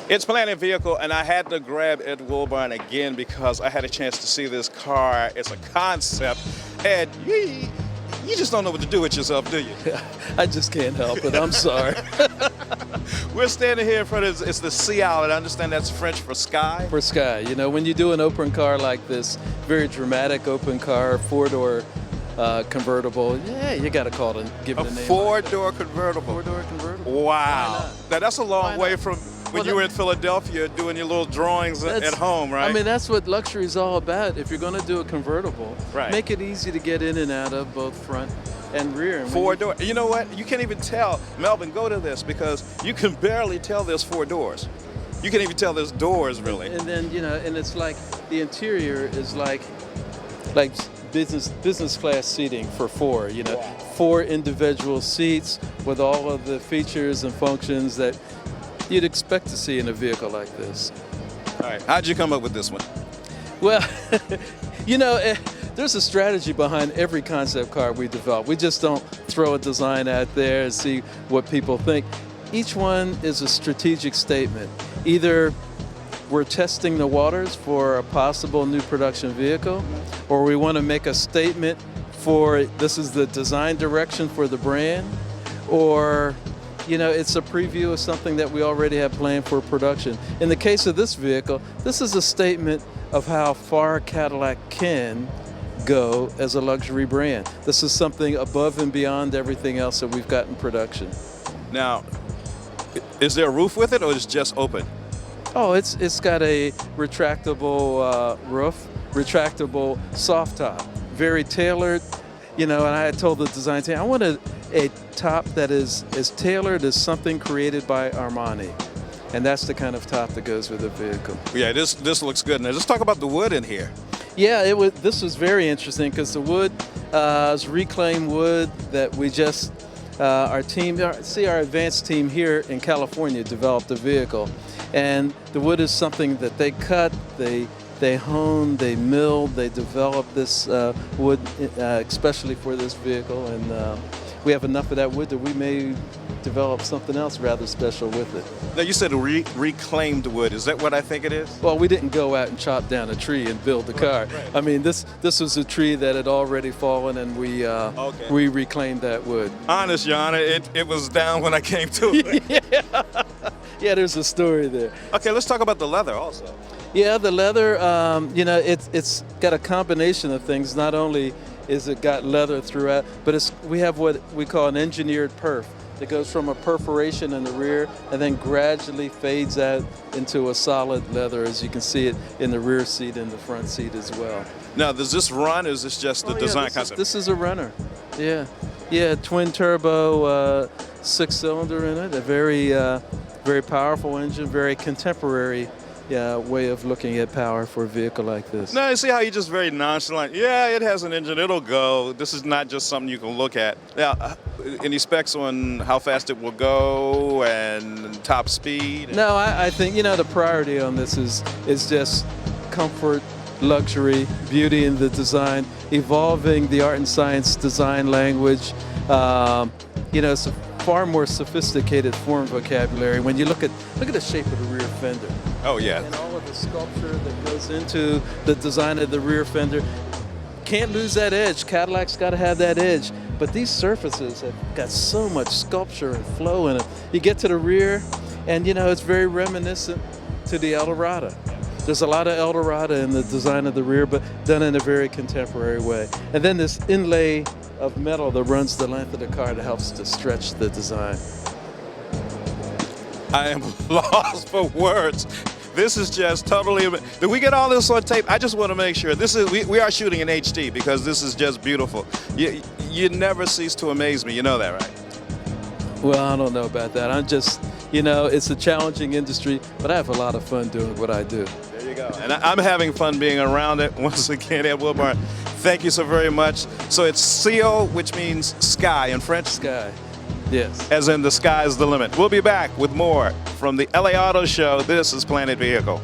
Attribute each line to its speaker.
Speaker 1: It's Planet Vehicle, and I had to grab Ed Welburn again because I had a chance to see this car. It's a concept, and you just don't know what to do with yourself, do you?
Speaker 2: I just can't help it. I'm sorry.
Speaker 1: We're standing here in front of it's the Ciel, and I understand that's French for sky.
Speaker 2: For sky, you know, when you do an open car like this, very dramatic open car, four-door convertible, yeah, you got to call it, give it a name.
Speaker 1: Four-door convertible.
Speaker 2: Four-door convertible.
Speaker 1: Wow. Now that's a long way from when you were in Philadelphia doing your little drawings at home, right?
Speaker 2: I mean, that's what luxury is all about. If you're going to do a convertible,
Speaker 1: right,
Speaker 2: make it easy to get in and out of both front and rear. And
Speaker 1: four-door. You know what? You can't even tell. Melvin, go to this because you can barely tell there's four doors. You can't even tell there's doors, really.
Speaker 2: And then, you know, and it's like the interior is like business class seating for four, you know, wow, four individual seats with all of the features and functions that you'd expect to see in a vehicle like this.
Speaker 1: All right, how'd you come up with this one?
Speaker 2: Well, you know, there's a strategy behind every concept car we develop. We just don't throw a design out there and see what people think. Each one is a strategic statement. Either we're testing the waters for a possible new production vehicle, or we want to make a statement for this is the design direction for the brand, or you know, it's a preview of something that we already have planned for production. In the case of this vehicle, this is a statement of how far Cadillac can go as a luxury brand. This is something above and beyond everything else that we've got in production.
Speaker 1: Now, is there a roof with it, or is it just open?
Speaker 2: Oh, it's got a retractable roof, retractable soft top, very tailored. You know, and I had told the design team, I want a top that is as tailored as something created by Armani. And that's the kind of top that goes with the vehicle.
Speaker 1: Yeah, this looks good. Now, let's talk about the wood in here.
Speaker 2: Yeah, this was very interesting because the wood is reclaimed wood that we just, our advanced team here in California developed the vehicle. And the wood is something that they cut, they honed, they milled, they developed this wood especially for this vehicle, and we have enough of that wood that we may develop something else rather special with it.
Speaker 1: Now you said reclaimed wood. Is that what I think it is?
Speaker 2: Well, we didn't go out and chop down a tree and build the car.
Speaker 1: Right.
Speaker 2: I mean, this was a tree that had already fallen, and we reclaimed that wood.
Speaker 1: Honest, Your Honor, it was down when I came to it.
Speaker 2: Yeah, there's a story there.
Speaker 1: Okay, let's talk about the leather also.
Speaker 2: Yeah, the leather, you know, it's got a combination of things. Not only is it got leather throughout, but we have what we call an engineered perf. It goes from a perforation in the rear and then gradually fades out into a solid leather, as you can see it in the rear seat and the front seat as well.
Speaker 1: Now, does this run, or is this just the design concept?
Speaker 2: This is a runner, yeah, twin turbo, 6-cylinder in it, a very powerful engine, very contemporary way of looking at power for a vehicle like this.
Speaker 1: No, you see how you're just very nonchalant. Yeah, it has an engine, it'll go. This is not just something you can look at. Now, any specs on how fast it will go and top speed?
Speaker 2: No, I think, you know, the priority on this is just comfort, luxury, beauty in the design, evolving the art and science design language. You know, it's a far more sophisticated form vocabulary when you look at the shape of the rear fender.
Speaker 1: Oh yeah.
Speaker 2: And all of the sculpture that goes into the design of the rear fender. Can't lose that edge. Cadillac's got to have that edge. But these surfaces have got so much sculpture and flow in it. You get to the rear, and you know, it's very reminiscent to the Eldorado. There's a lot of Eldorado in the design of the rear, but done in a very contemporary way. And then this inlay of metal that runs the length of the car that helps to stretch the design.
Speaker 1: I am lost for words. This is just totally. Did we get all this on tape? I just want to make sure. We are shooting in HD because this is just beautiful. You never cease to amaze me. You know that, right?
Speaker 2: Well, I don't know about that. I'm just, you know, it's a challenging industry, but I have a lot of fun doing what I do.
Speaker 1: There you go. And I'm having fun being around it. Once again, Ed Welburn, thank you so very much. So it's Ciel, which means sky in French.
Speaker 2: Sky. Yes.
Speaker 1: As in the sky's the limit. We'll be back with more from the LA Auto Show. This is Planet Vehicle.